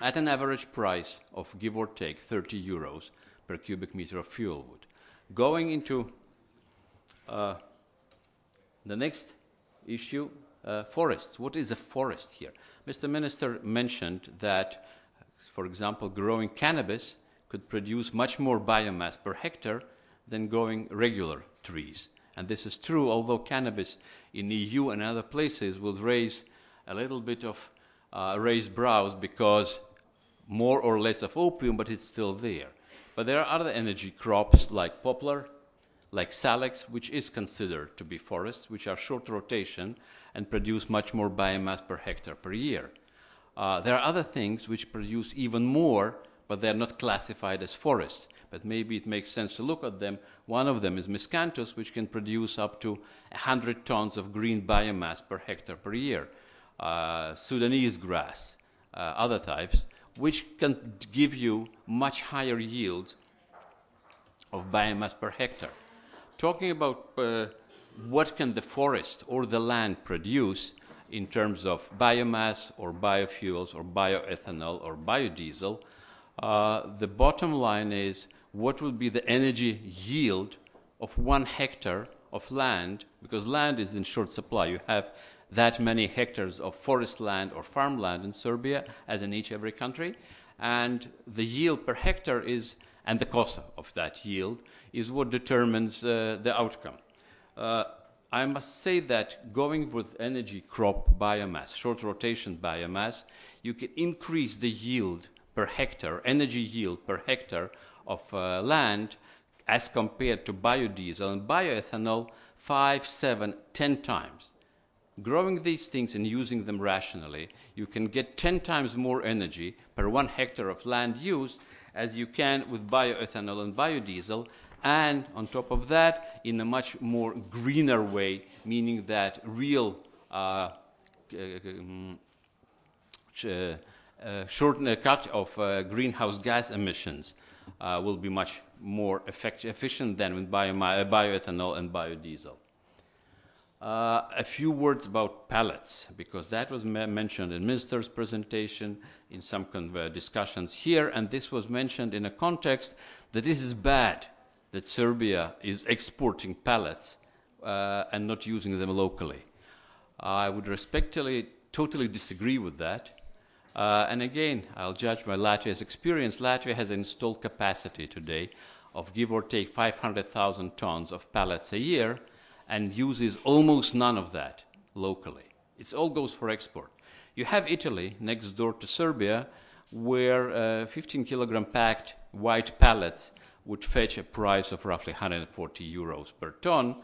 at an average price of, give or take, 30 euros per cubic meter of fuel wood. Going into the next issue, forests. What is a forest here? Mr. Minister mentioned that, for example, growing cannabis could produce much more biomass per hectare than growing regular trees. And this is true, although cannabis in EU and other places will raise a little bit of raised brows because more or less of opium, but it's still there. But there are other energy crops like poplar, like salix, which is considered to be forests, which are short rotation and produce much more biomass per hectare per year. There are other things which produce even more, but they're not classified as forests. But maybe it makes sense to look at them. One of them is miscanthus, which can produce up to 100 tons of green biomass per hectare per year. Sudanese grass, other types, which can give you much higher yields of biomass per hectare. Talking about what can the forest or the land produce in terms of biomass or biofuels or bioethanol or biodiesel, the bottom line is what will be the energy yield of 1 hectare of land, because land is in short supply. You have that many hectares of forest land or farmland in Serbia, as in every country, and the yield per hectare is, and the cost of that yield, is what determines the outcome. I must say that going with energy crop biomass, short rotation biomass, you can increase the yield per hectare, energy yield per hectare of land as compared to biodiesel and bioethanol 5, 7, 10 times. Growing these things and using them rationally, you can get 10 times more energy per 1 hectare of land used as you can with bioethanol and biodiesel, and on top of that, in a much more greener way, meaning that real cut of greenhouse gas emissions will be much more efficient than with bioethanol and biodiesel. A few words about pellets, because that was mentioned in Minister's presentation, in some discussions here, and this was mentioned in a context that this is bad, that Serbia is exporting pellets and not using them locally. I would respectfully totally disagree with that. And again, I'll judge by Latvia's experience. Latvia has an installed capacity today of give or take 500,000 tons of pellets a year, and uses almost none of that locally. It all goes for export. You have Italy next door to Serbia, where 15 kilogram packed white pellets would fetch a price of roughly 140 euros per ton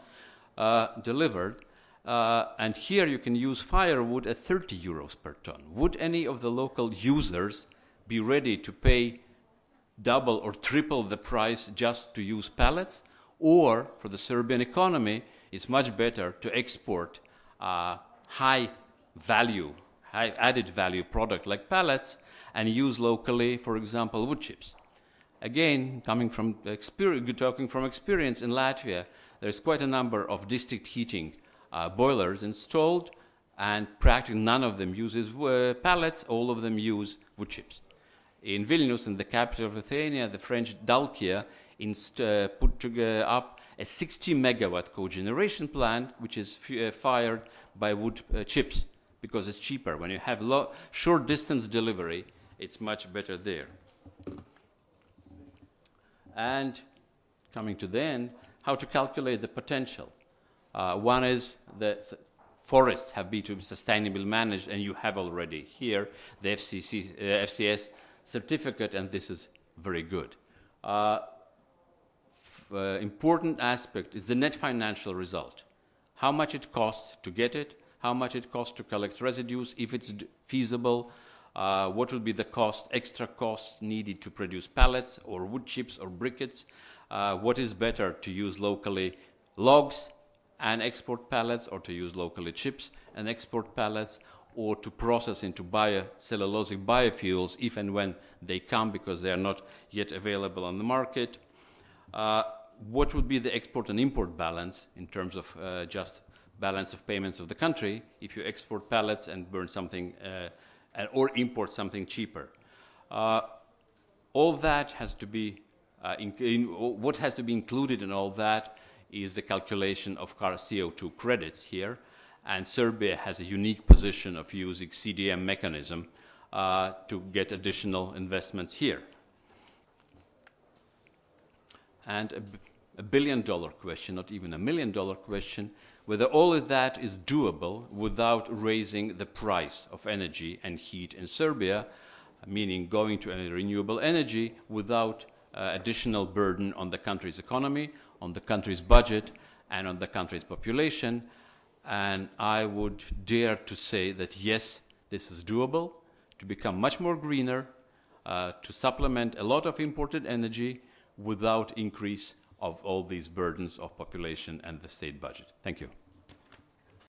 delivered. And here you can use firewood at 30 euros per ton. Would any of the local users be ready to pay double or triple the price just to use pellets? Or for the Serbian economy, it's much better to export high added value product like pellets and use locally, for example, wood chips. Again, talking from experience in Latvia, there's quite a number of district heating boilers installed, and practically none of them uses pellets, all of them use wood chips. In Vilnius, in the capital of Lithuania, the French Dalkia put up a 60 megawatt cogeneration plant, which is fired by wood chips, because it's cheaper. When you have short distance delivery, it's much better there. And coming to the end, how to calculate the potential. One is that forests have to be sustainably managed, and you have already here the FCS certificate, and this is very good. Important aspect is the net financial result. How much it costs to get it, how much it costs to collect residues, if it's feasible, what will be the extra costs needed to produce pellets or wood chips or briquettes, what is better to use locally logs and export pellets, or to use locally chips and export pellets, or to process into cellulosic biofuels if and when they come, because they are not yet available on the market. What would be the export and import balance in terms of just balance of payments of the country if you export pellets and burn something or import something cheaper? All that has to be, what has to be included in all that is the calculation of CO2 credits here, and Serbia has a unique position of using CDM mechanism to get additional investments here. And a billion-dollar question, not even a million-dollar question, whether all of that is doable without raising the price of energy and heat in Serbia, meaning going to a renewable energy without additional burden on the country's economy, on the country's budget, and on the country's population. And I would dare to say that yes, this is doable, to become much more greener, to supplement a lot of imported energy without increase of all these burdens of population and the state budget. Thank you.